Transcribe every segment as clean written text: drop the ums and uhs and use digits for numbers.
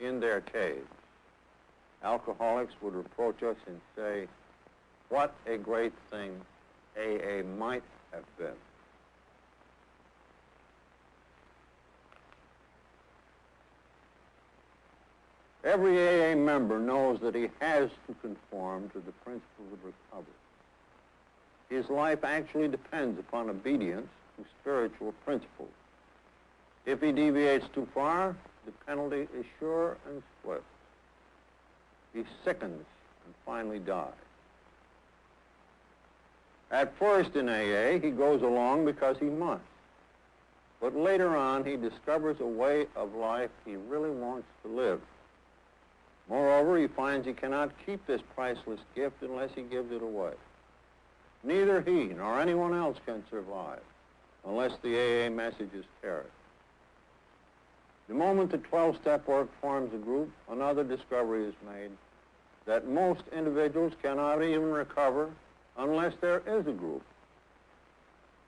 in their caves, alcoholics would approach us and say, what a great thing AA might have been. Every AA member knows that he has to conform to the principles of recovery. His life actually depends upon obedience to spiritual principles. If he deviates too far, the penalty is sure and swift. He sickens and finally dies. At first in AA, he goes along because he must. But later on, he discovers a way of life he really wants to live. Moreover, he finds he cannot keep this priceless gift unless he gives it away. Neither he nor anyone else can survive unless the AA message is carried. The moment the 12-step work forms a group, another discovery is made that most individuals cannot even recover unless there is a group.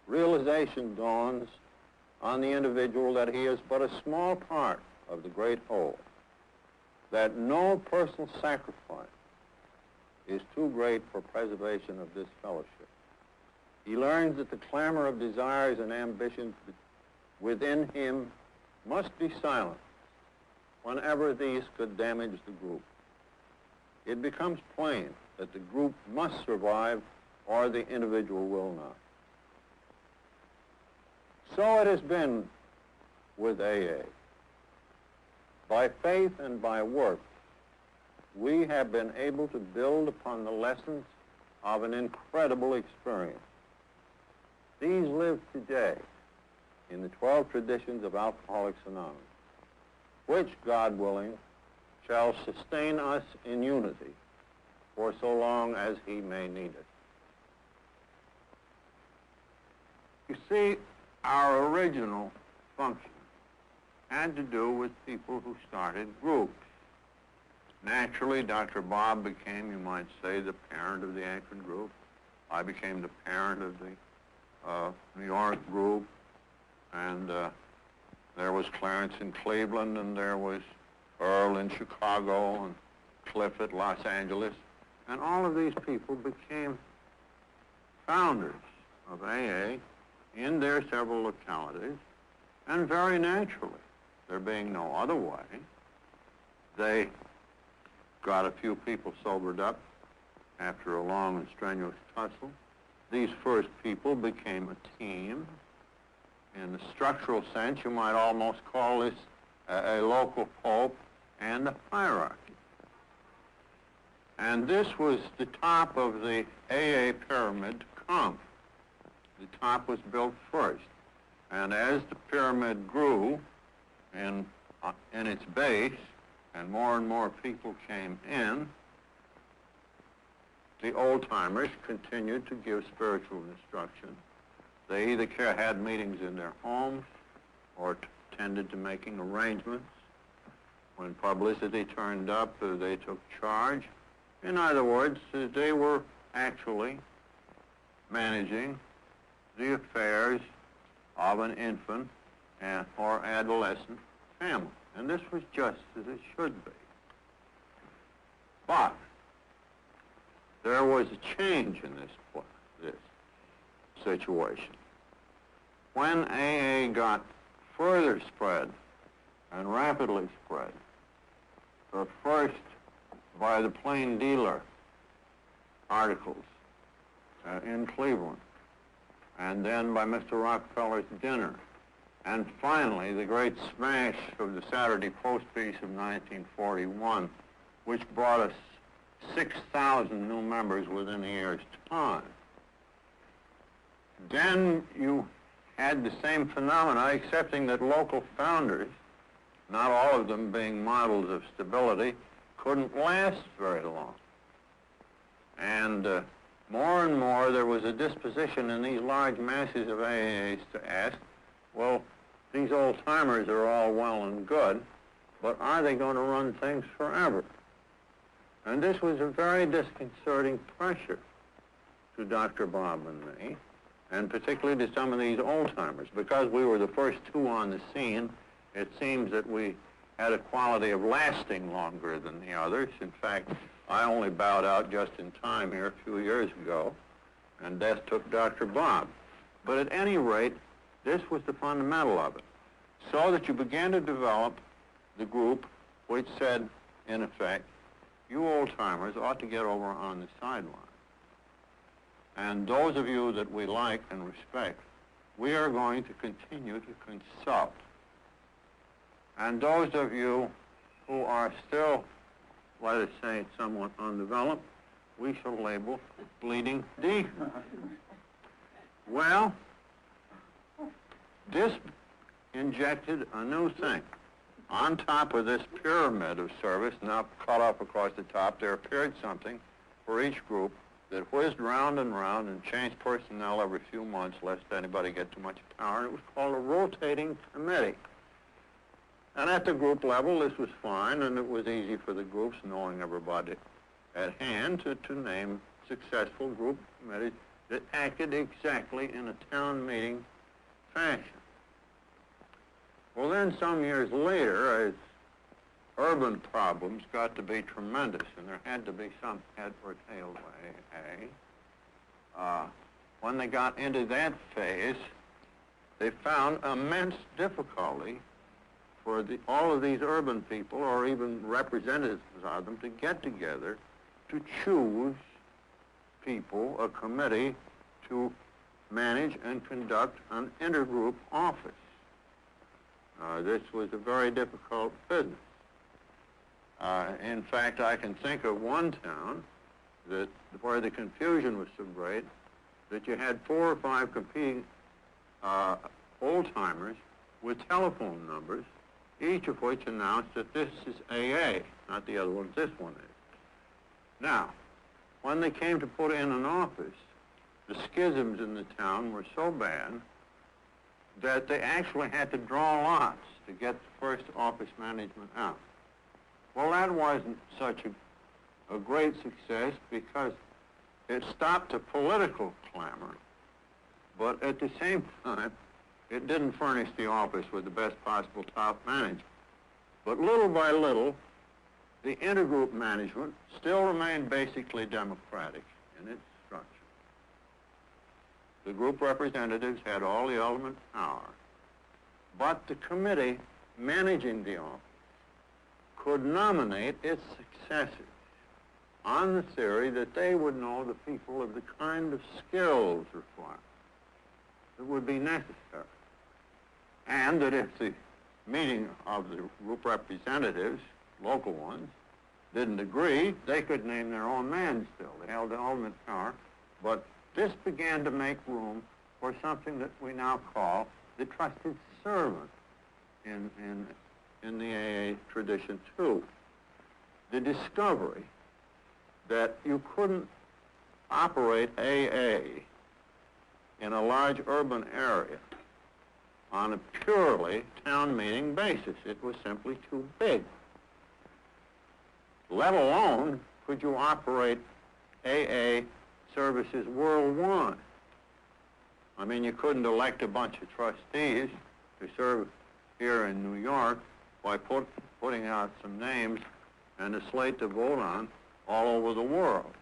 Realization dawns on the individual that he is but a small part of the great whole, that no personal sacrifice is too great for preservation of this fellowship. He learns that the clamor of desires and ambitions within him must be silenced whenever these could damage the group. It becomes plain that the group must survive or the individual will not. So it has been with AA. By faith and by work, we have been able to build upon the lessons of an incredible experience. These live today in the 12 traditions of Alcoholics Anonymous, which, God willing, shall sustain us in unity for so long as he may need it. You see, our original function had to do with people who started groups. Naturally, Dr. Bob became, you might say, the parent of the Akron group. I became the parent of the New York group, and there was Clarence in Cleveland, and there was Earl in Chicago, and Cliff at Los Angeles, and all of these people became founders of AA in their several localities, and very naturally, there being no other way, they got a few people sobered up after a long and strenuous tussle. These first people became a team. In the structural sense, you might almost call this a local pope and a hierarchy. And this was the top of the AA pyramid to come. The top was built first. And as the pyramid grew in its base, and more people came in, the old-timers continued to give spiritual instruction. They either had meetings in their homes or tended to making arrangements. When publicity turned up, they took charge. In other words, they were actually managing the affairs of an infant or adolescent family. And this was just as it should be. But there was a change in this situation. When AA got further spread and rapidly spread, first by the Plain Dealer articles in Cleveland, and then by Mr. Rockefeller's dinner, and finally the great smash of the Saturday Post piece of 1941, which brought us 6,000 new members within a year's time. Then you had the same phenomena, excepting that local founders, not all of them being models of stability, couldn't last very long. And more and more there was a disposition in these large masses of AAs to ask, well, these old-timers are all well and good, but are they going to run things forever? And this was a very disconcerting pressure to Dr. Bob and me, and particularly to some of these old-timers. Because we were the first two on the scene, it seems that we had a quality of lasting longer than the others. In fact, I only bowed out just in time here a few years ago, and death took Dr. Bob. But at any rate, this was the fundamental of it. So that you began to develop the group which said, in effect, you old-timers ought to get over on the sideline. And those of you that we like and respect, we are going to continue to consult. And those of you who are still, let us say, somewhat undeveloped, we shall label bleeding deep. Well, this injected a new thing. On top of this pyramid of service, now cut off across the top, there appeared something for each group that whizzed round and changed personnel every few months, lest anybody get too much power, and it was called a rotating committee. And at the group level, this was fine, and it was easy for the groups, knowing everybody at hand, to name successful group committees that acted exactly in a town meeting fashion. Well, then some years later, as urban problems got to be tremendous, and there had to be some head or tail way, when they got into that phase, they found immense difficulty for all of these urban people, or even representatives of them, to get together to choose people, a committee, to manage and conduct an intergroup office. This was a very difficult business. In fact, I can think of one town where the confusion was so great that you had 4 or 5 competing old-timers with telephone numbers, each of which announced that this is AA, not the other one, this one is. Now, when they came to put in an office, the schisms in the town were so bad that they actually had to draw lots to get the first office management out. Well, that wasn't such a great success because it stopped the political clamor, but at the same time, it didn't furnish the office with the best possible top management. But little by little, the intergroup management still remained basically democratic in its structure. The group representatives had all the ultimate power, but the committee managing the office could nominate its successors on the theory that they would know the people of the kind of skills required that would be necessary. And that if the meeting of the group representatives, local ones, didn't agree, they could name their own man still. They held the ultimate power. But this began to make room for something that we now call the trusted servant in the AA tradition too. The discovery that you couldn't operate AA in a large urban area on a purely town meeting basis. It was simply too big. Let alone could you operate AA services worldwide. I mean, you couldn't elect a bunch of trustees to serve here in New York by putting out some names and a slate to vote on all over the world.